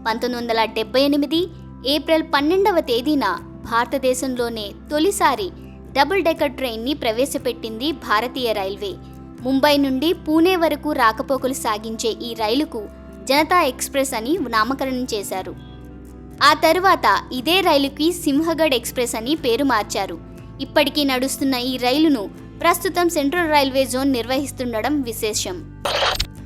1978 April 12వ తేదీన భారతదేశంలోనే తొలిసారి డబుల్ డెక్కర్ ట్రైన్ని ప్రవేశపెట్టింది భారతీయ రైల్వే. ముంబై నుండి పూణే వరకు రాకపోకలు సాగించే ఈ రైలుకు జనతా ఎక్స్ప్రెస్ అని నామకరణం చేశారు. ఆ తరువాత ఇదే రైలుకి సింహగఢ్ ఎక్స్ప్రెస్ అని పేరు మార్చారు. ఇప్పటికీ నడుస్తున్న ఈ రైలును ప్రస్తుతం సెంట్రల్ రైల్వే జోన్ నిర్వహిస్తుండడం విశేషం.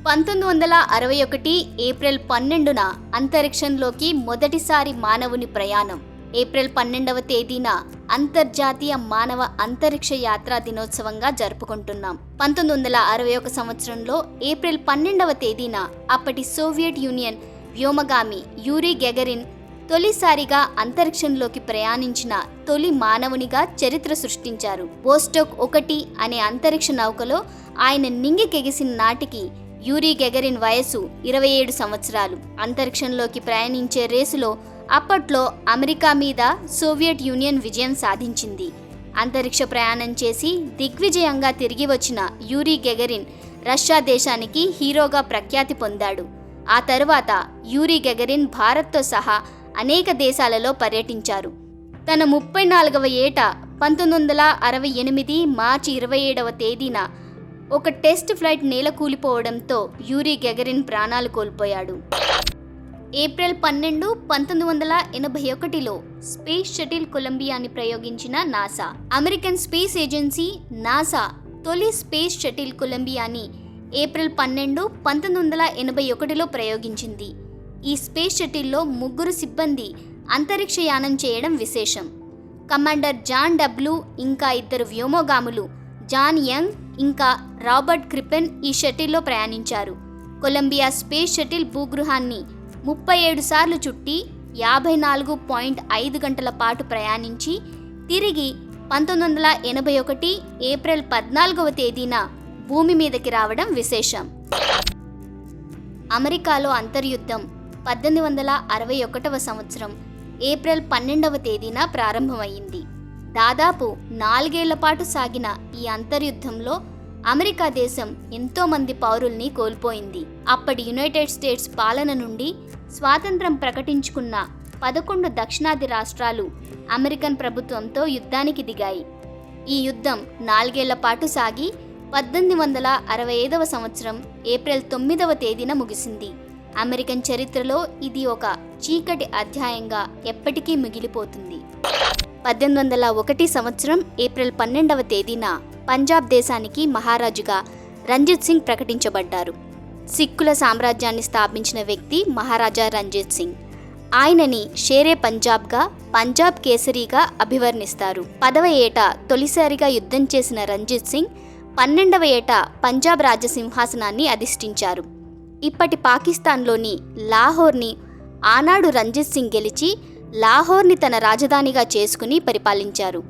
1961 ఏప్రిల్ 12న అంతరిక్షంలోకి మొదటిసారి మానవుని ప్రయాణం. ఏప్రిల్ 12వ తేదీన అంతర్జాతీయ మానవ అంతరిక్ష యాత్రా దినోత్సవంగా జరుపుకుంటున్నాం. 1961 సంవత్సరంలో ఏప్రిల్ 12వ తేదీన అప్పటి సోవియట్ యూనియన్ వ్యోమగామి యూరీ గెగరిన్ తొలిసారిగా అంతరిక్షంలోకి ప్రయాణించిన తొలి మానవునిగా చరిత్ర సృష్టించారు. వోస్టోక్ 1 అనే అంతరిక్ష నౌకలో ఆయన నింగికెగిసిన నాటికి యూరీ గెగరిన్ వయసు 27 సంవత్సరాలు. అంతరిక్షంలోకి ప్రయాణించే రేసులో అప్పట్లో అమెరికా మీద సోవియట్ యూనియన్ విజయం సాధించింది. అంతరిక్ష ప్రయాణం చేసి దిగ్విజయంగా తిరిగి వచ్చిన యూరీ గెగరిన్ రష్యా దేశానికి హీరోగా ప్రఖ్యాతి పొందాడు. ఆ తరువాత యూరీ గెగరిన్ భారత్తో సహా అనేక దేశాలలో పర్యటించారు. తన 34వ ఏట 1968 మార్చి 27వ తేదీన ఒక టెస్ట్ ఫ్లైట్ నేలకూలిపోవడంతో యూరీ గెగరిన్ ప్రాణాలు కోల్పోయాడు. ఏప్రిల్ 12, 1981లో స్పేస్ షటిల్ కొలంబియాని ప్రయోగించిన NASA. American space agency NASA తొలి స్పేస్ షటిల్ కొలంబియాని ఏప్రిల్ 12, 1981లో ప్రయోగించింది. ఈ స్పేస్ షటిల్లో 3 సిబ్బంది అంతరిక్షయానం చేయడం విశేషం. కమాండర్ జాన్ డబ్ల్యూ ఇంకా 2 వ్యోమగాములు జాన్ యంగ్ ఇంకా రాబర్ట్ క్రిపెన్ ఈ షటిల్లో ప్రయాణించారు. కొలంబియా స్పేస్ షటిల్ భూగృహాన్ని 37 సార్లు చుట్టి 54.5 గంటల పాటు ప్రయాణించి తిరిగి 1981 ఏప్రిల్ 14వ తేదీన భూమి మీదకి రావడం విశేషం. అమెరికాలో అంతర్యుద్ధం 1861వ సంవత్సరం ఏప్రిల్ 12వ తేదీన ప్రారంభమైంది. దాదాపు 4 ఏళ్ల పాటు సాగిన ఈ అంతర్యుద్ధంలో అమెరికా దేశం ఎంతోమంది పౌరుల్ని కోల్పోయింది. అప్పటి యునైటెడ్ స్టేట్స్ పాలన నుండి స్వాతంత్రం ప్రకటించుకున్న 11 దక్షిణాది రాష్ట్రాలు అమెరికన్ ప్రభుత్వంతో యుద్ధానికి దిగాయి. ఈ యుద్ధం 4 ఏళ్ల పాటు సాగి 1865వ సంవత్సరం ఏప్రిల్ 9వ తేదీన ముగిసింది. అమెరికన్ చరిత్రలో ఇది ఒక చీకటి అధ్యాయంగా ఎప్పటికీ మిగిలిపోతుంది. 1801 సంవత్సరం ఏప్రిల్ 12వ తేదీన పంజాబ్ దేశానికి మహారాజుగా రంజిత్ సింగ్ ప్రకటించబడ్డారు. సిక్కుల సామ్రాజ్యాన్ని స్థాపించిన వ్యక్తి మహారాజా రంజిత్ సింగ్. ఆయనని షేరే పంజాబ్గా, పంజాబ్ కేసరిగా అభివర్ణిస్తారు. 10వ ఏట తొలిసారిగా యుద్ధం చేసిన రంజిత్ సింగ్ 12వ ఏట పంజాబ్ రాజసింహాసనాన్ని అధిష్ఠించారు. ఇప్పటి పాకిస్తాన్లోని లాహోర్ని ఆనాడు రంజిత్ సింగ్ గెలిచి లాహోర్ని తన రాజధానిగా చేసుకుని పరిపాలించారు.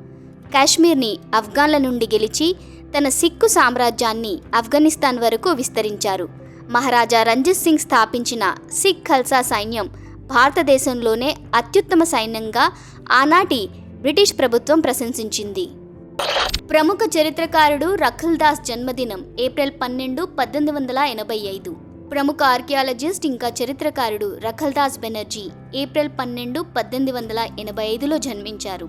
కాశ్మీర్ని ఆఫ్ఘన్ల నుండి గెలిచి తన సిక్కు సామ్రాజ్యాన్ని ఆఫ్ఘనిస్తాన్ వరకు విస్తరించారు. మహారాజా రంజిత్ సింగ్ స్థాపించిన సిక్ ఖల్సా సైన్యం భారతదేశంలోనే అత్యుత్తమ సైన్యంగా ఆనాటి బ్రిటిష్ ప్రభుత్వం ప్రశంసించింది. ప్రముఖ చరిత్రకారుడు రఖల్దాస్ జన్మదినం ఏప్రిల్ 12, 1885. ప్రముఖ ఆర్కియాలజిస్ట్ ఇంకా చరిత్రకారుడు రఖల్దాస్ బెనర్జీ ఏప్రిల్ 12, 1885లో జన్మించారు.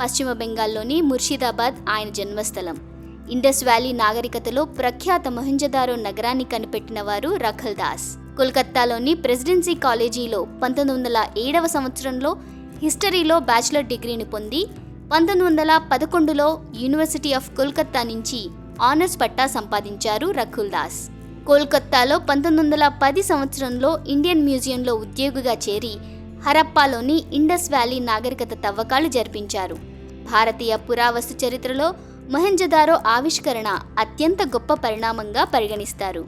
పశ్చిమ బెంగాల్లోని ముర్షిదాబాద్ ఆయన జన్మస్థలం. ఇండస్ వ్యాలీ నాగరికతలో ప్రఖ్యాత మొహంజదారో నగరాన్ని కనిపెట్టిన వారు రఖల్దాస్. కోల్కత్తాలోని ప్రెసిడెన్సీ కాలేజీలో 1907వ సంవత్సరంలో హిస్టరీలో బ్యాచిలర్ డిగ్రీని పొంది 1911లో యూనివర్సిటీ ఆఫ్ కోల్కత్తా నుంచి ఆనర్స్ పట్టా సంపాదించారు రఖల్దాస్. కోల్కత్తాలో 1910 సంవత్సరంలో ఇండియన్ మ్యూజియంలో ఉద్యోగిగా చేరి హరప్పాలోని ఇండస్ వ్యాలీ నాగరికత తవ్వకాలు జరిపించారు. భారతీయ పురావస్తు చరిత్రలో మొహంజదారో ఆవిష్కరణ అత్యంత గొప్ప పరిణామంగా పరిగణిస్తారు.